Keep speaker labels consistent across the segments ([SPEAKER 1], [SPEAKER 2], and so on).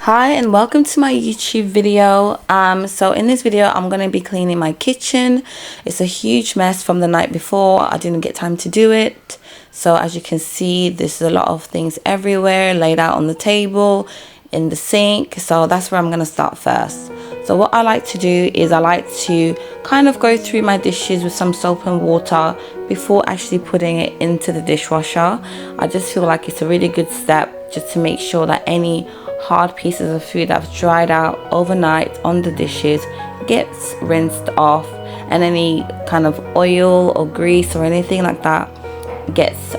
[SPEAKER 1] Hi and welcome to my YouTube video. So in this video I'm going to be cleaning my kitchen. It's a huge mess from the night before. I didn't get time to do it. So as you can see, there's a lot of things everywhere laid out on the table, in the sink. So that's where I'm going to start first. So what I like to do is I like to kind of go through my dishes with some soap and water before actually putting it into the dishwasher. I just feel like it's a really good step just to make sure that any hard pieces of food that have dried out overnight on the dishes gets rinsed off, and any kind of oil or grease or anything like that gets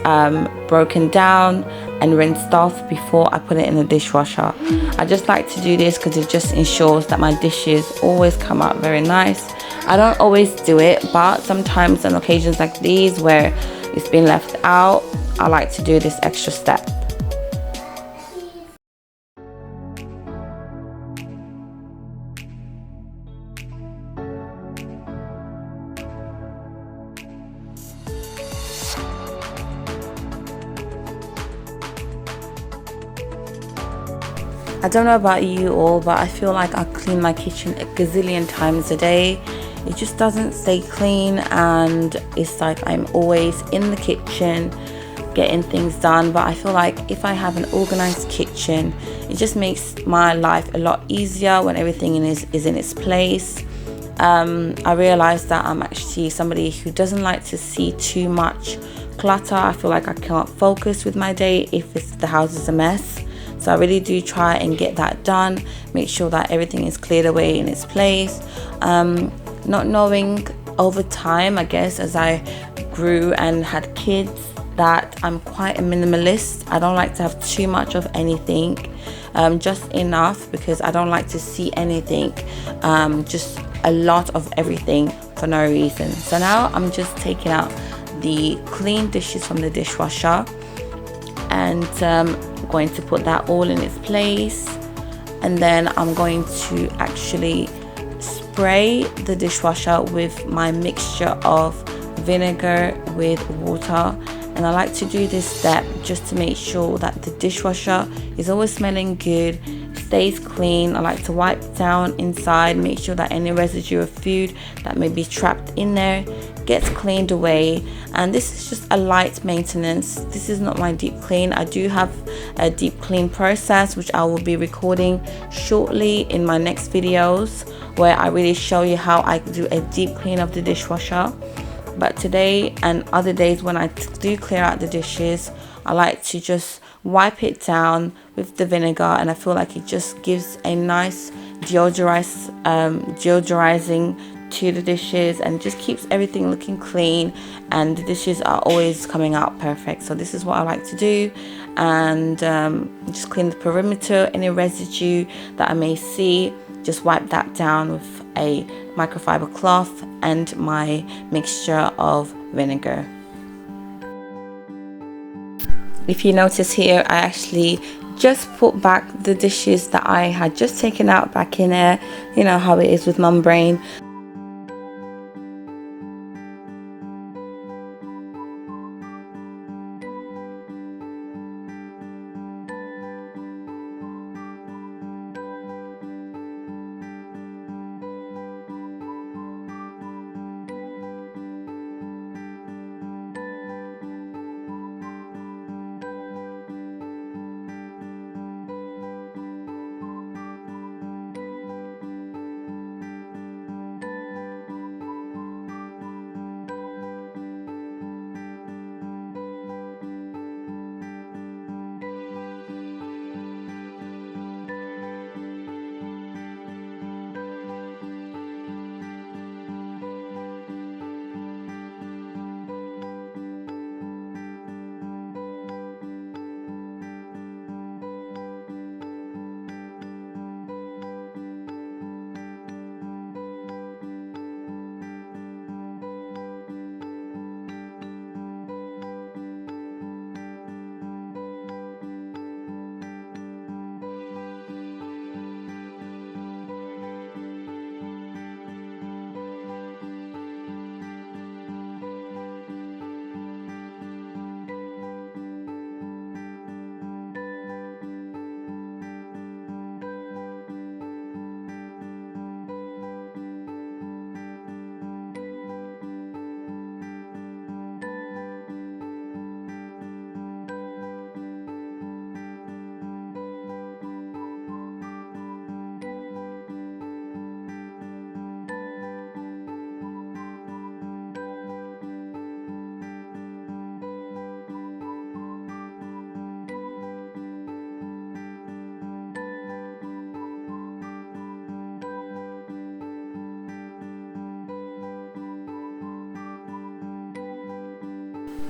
[SPEAKER 1] broken down and rinsed off before I put it in the dishwasher. I just like to do this because it just ensures that my dishes always come out very nice. I don't always do it, but sometimes on occasions like these where it's been left out, I like to do this extra step. I don't know about you all, but I feel like I clean my kitchen a gazillion times a day. It just doesn't stay clean, and it's like I'm always in the kitchen getting things done. But I feel like if I have an organized kitchen, it just makes my life a lot easier when everything is in its place. I realized that I'm actually somebody who doesn't like to see too much clutter. I feel like I can't focus with my day if the house is a mess. So I really do try and get that done, make sure that everything is cleared away in its place. Not knowing over time, I guess, as I grew and had kids, that I'm quite a minimalist. I don't like to have too much of anything, just enough, because I don't like to see anything, just a lot of everything for no reason. So now I'm just taking out the clean dishes from the dishwasher and going to put that all in its place, and then I'm going to actually spray the dishwasher with my mixture of vinegar with water. And I like to do this step just to make sure that the dishwasher is always smelling good, stays clean. I like to wipe down inside, make sure that any residue of food that may be trapped in there gets cleaned away. And this is just a light maintenance. This is not my deep clean. I do have a deep clean process which I will be recording shortly in my next videos, where I really show you how I do a deep clean of the dishwasher. But today and other days when I do clear out the dishes, I like to just wipe it down with the vinegar, and I feel like it just gives a nice deodorizing to the dishes, and just keeps everything looking clean, and the dishes are always coming out perfect. So this is what I like to do, and just clean the perimeter. Any residue that I may see, just wipe that down with a microfiber cloth and my mixture of vinegar. If you notice here, I actually just put back the dishes that I had just taken out back in there. You know how it is with mum brain.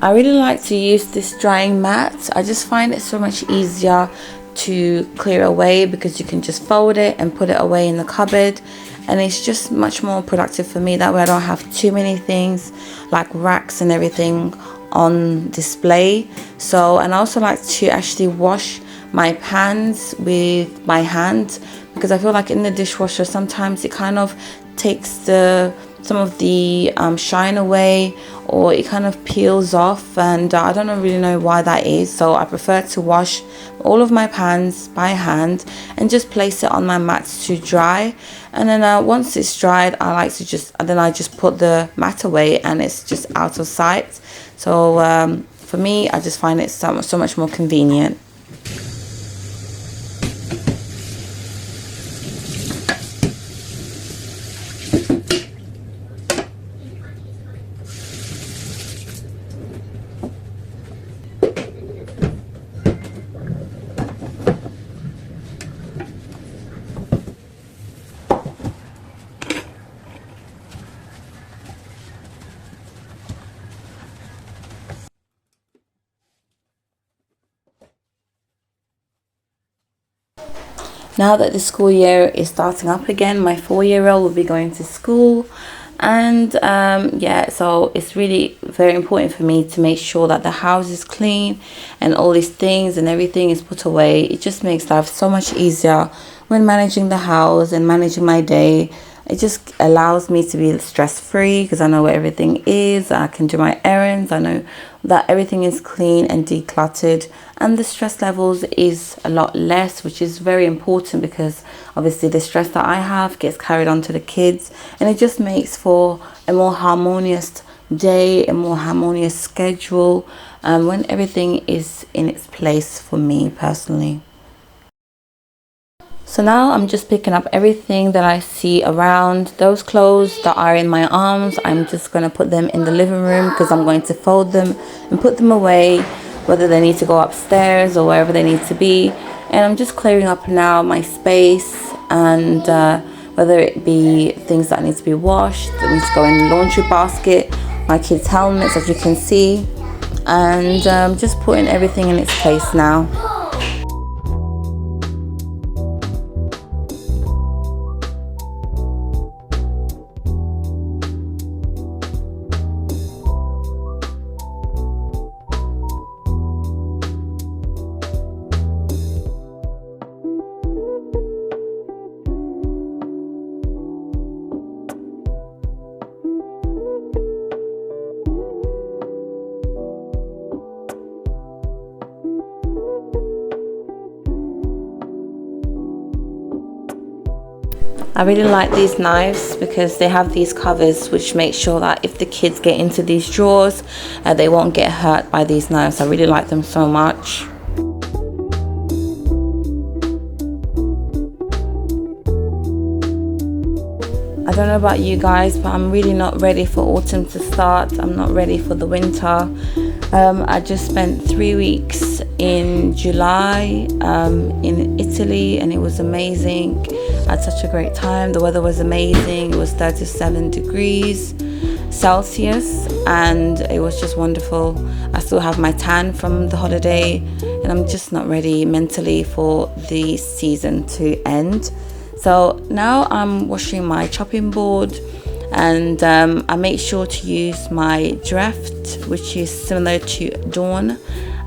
[SPEAKER 1] I really like to use this drying mat. I just find it so much easier to clear away because you can just fold it and put it away in the cupboard, and it's just much more productive for me. That way I don't have too many things like racks and everything on display. So, and I also like to actually wash my pans with my hand, because I feel like in the dishwasher sometimes it kind of takes some of the shine away, or it kind of peels off, and I don't really know why that is. So I prefer to wash all of my pans by hand and just place it on my mats to dry. And then once it's dried, I just put the mat away and it's just out of sight. So for me, I just find it so much more convenient. Now that the school year is starting up again, my 4-year-old will be going to school, and yeah, so it's really very important for me to make sure that the house is clean and all these things and everything is put away. It just makes life so much easier when managing the house and managing my day. It just allows me to be stress-free because I know where everything is. I can do my errands. I know that everything is clean and decluttered, and the stress levels is a lot less, which is very important because obviously the stress that I have gets carried on to the kids, and it just makes for a more harmonious day, a more harmonious schedule, when everything is in its place for me personally. So now I'm just picking up everything that I see around. Those clothes that are in my arms, I'm just going to put them in the living room because I'm going to fold them and put them away, whether they need to go upstairs or wherever they need to be. And I'm just clearing up now my space, and whether it be things that need to be washed, that need to go in the laundry basket, my kids' helmets, as you can see, and just putting everything in its place now. I really like these knives because they have these covers which make sure that if the kids get into these drawers, they won't get hurt by these knives. I really like them so much. I don't know about you guys, but I'm really not ready for autumn to start. I'm not ready for the winter. I just spent 3 weeks in July in Italy, and it was amazing. I had such a great time. The weather was amazing. It was 37 degrees Celsius, and it was just wonderful. I still have my tan from the holiday, and I'm just not ready mentally for the season to end. So now I'm washing my chopping board, and I make sure to use my Dreft, which is similar to Dawn,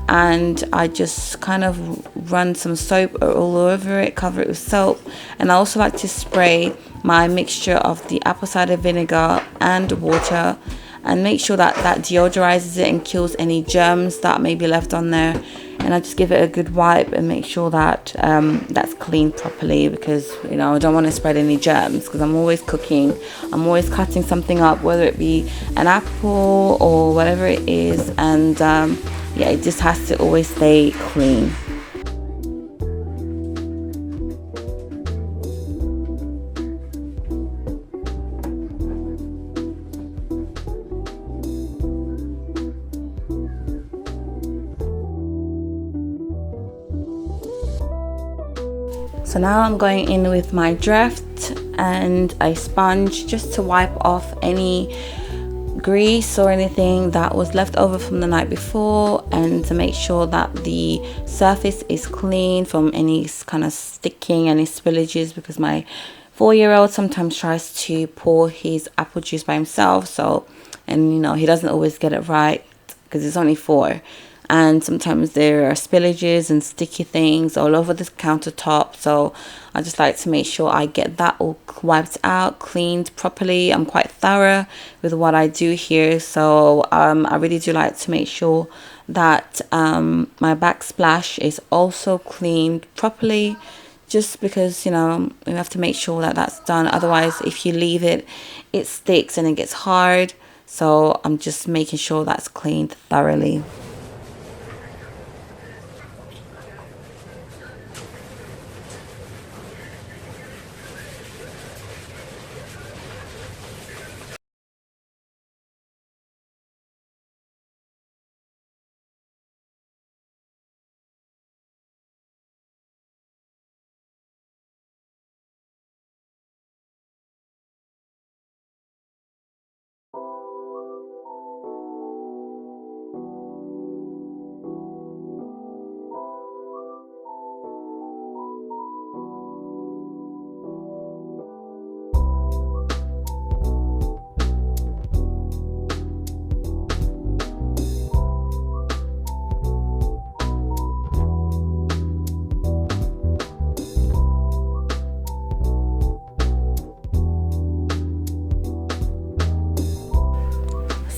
[SPEAKER 1] and I just kind of run some soap all over it, cover it with soap. And I also like to spray my mixture of the apple cider vinegar and water, and make sure that that deodorizes it and kills any germs that may be left on there. And I just give it a good wipe and make sure that that's cleaned properly, because you know I don't want to spread any germs, because I'm always cooking, I'm always cutting something up, whether it be an apple or whatever it is, and yeah, it just has to always stay clean. So now I'm going in with my Dreft and a sponge just to wipe off any grease or anything that was left over from the night before, and to make sure that the surface is clean from any kind of sticking, any spillages, because my 4-year-old sometimes tries to pour his apple juice by himself, so, and you know, he doesn't always get it right because it's only 4, and sometimes there are spillages and sticky things all over the countertop. So I just like to make sure I get that all wiped out, cleaned properly. I'm quite thorough with what I do here, so I really do like to make sure that my backsplash is also cleaned properly, just because, you know, you have to make sure that that's done. Otherwise, if you leave it, it sticks and it gets hard. So I'm just making sure that's cleaned thoroughly.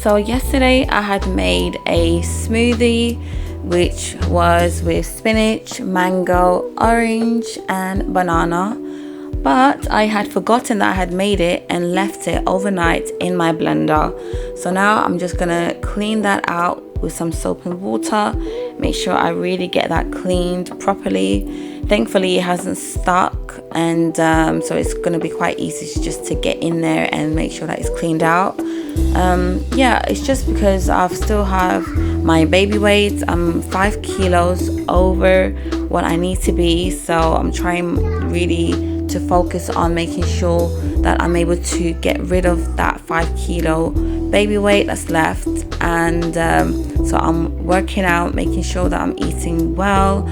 [SPEAKER 1] So yesterday I had made a smoothie which was with spinach, mango, orange and banana, but I had forgotten that I had made it and left it overnight in my blender. So now I'm just gonna clean that out with some soap and water, make sure I really get that cleaned properly. Thankfully it hasn't stuck, and so it's going to be quite easy just to get in there and make sure that it's cleaned out. Yeah, it's just because I still have my baby weight. I'm 5 kilos over what I need to be, so I'm trying really to focus on making sure that I'm able to get rid of that 5 kilo baby weight that's left. And so I'm working out, making sure that I'm eating well.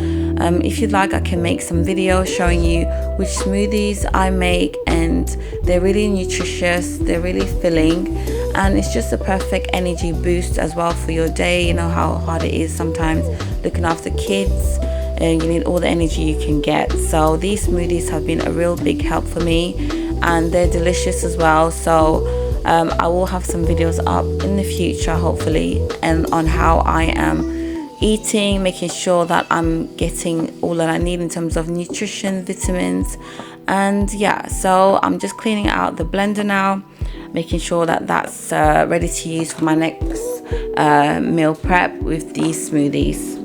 [SPEAKER 1] If you'd like, I can make some videos showing you which smoothies I make, and they're really nutritious, they're really filling, and it's just a perfect energy boost as well for your day. You know how hard it is sometimes looking after kids, and you need all the energy you can get. So these smoothies have been a real big help for me, and they're delicious as well. So I will have some videos up in the future hopefully, and on how I am eating, making sure that I'm getting all that I need in terms of nutrition, vitamins. And yeah, so I'm just cleaning out the blender now, making sure that that's ready to use for my next meal prep with these smoothies.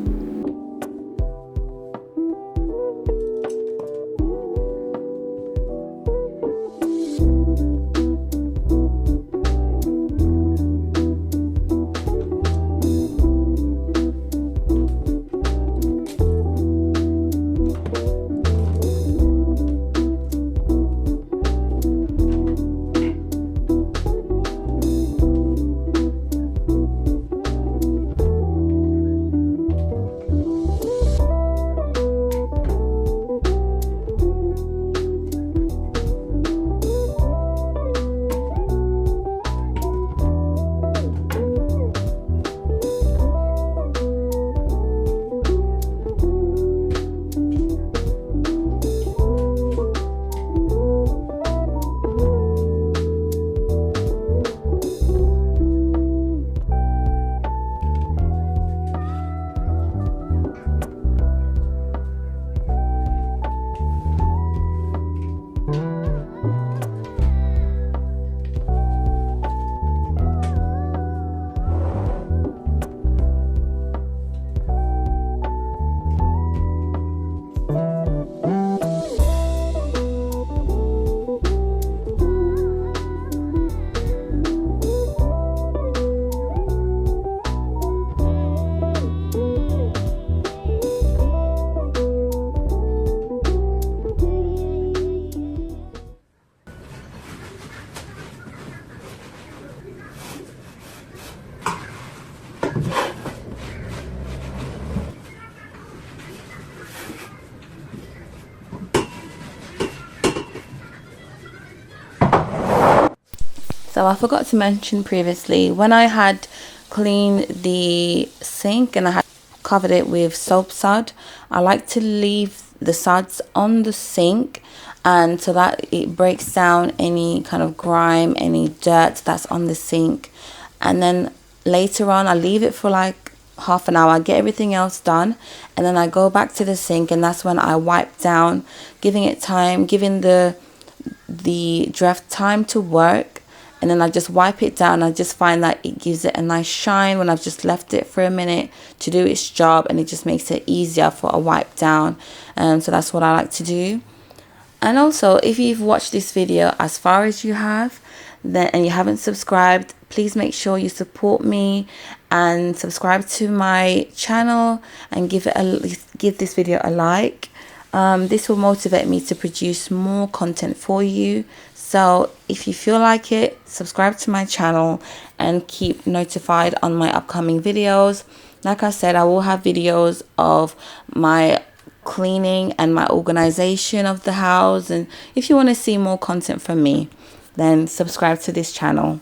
[SPEAKER 1] So I forgot to mention previously, when I had cleaned the sink and I had covered it with soap sud, I like to leave the suds on the sink, and so that it breaks down any kind of grime, any dirt that's on the sink. And then later on I leave it for like half an hour, I get everything else done, and then I go back to the sink, and that's when I wipe down, giving it time, giving the draft time to work. And then I just wipe it down. I just find that it gives it a nice shine when I've just left it for a minute to do its job, and it just makes it easier for a wipe down. So that's what I like to do. And also, if you've watched this video as far as you have, then and you haven't subscribed, please make sure you support me and subscribe to my channel and give this video a like. This will motivate me to produce more content for you. So if you feel like it, subscribe to my channel and keep notified on my upcoming videos. Like I said, I will have videos of my cleaning and my organization of the house. And if you want to see more content from me, then subscribe to this channel.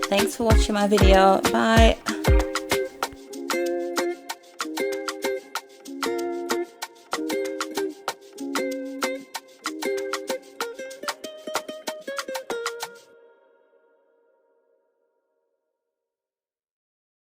[SPEAKER 1] Thanks for watching my video. Bye.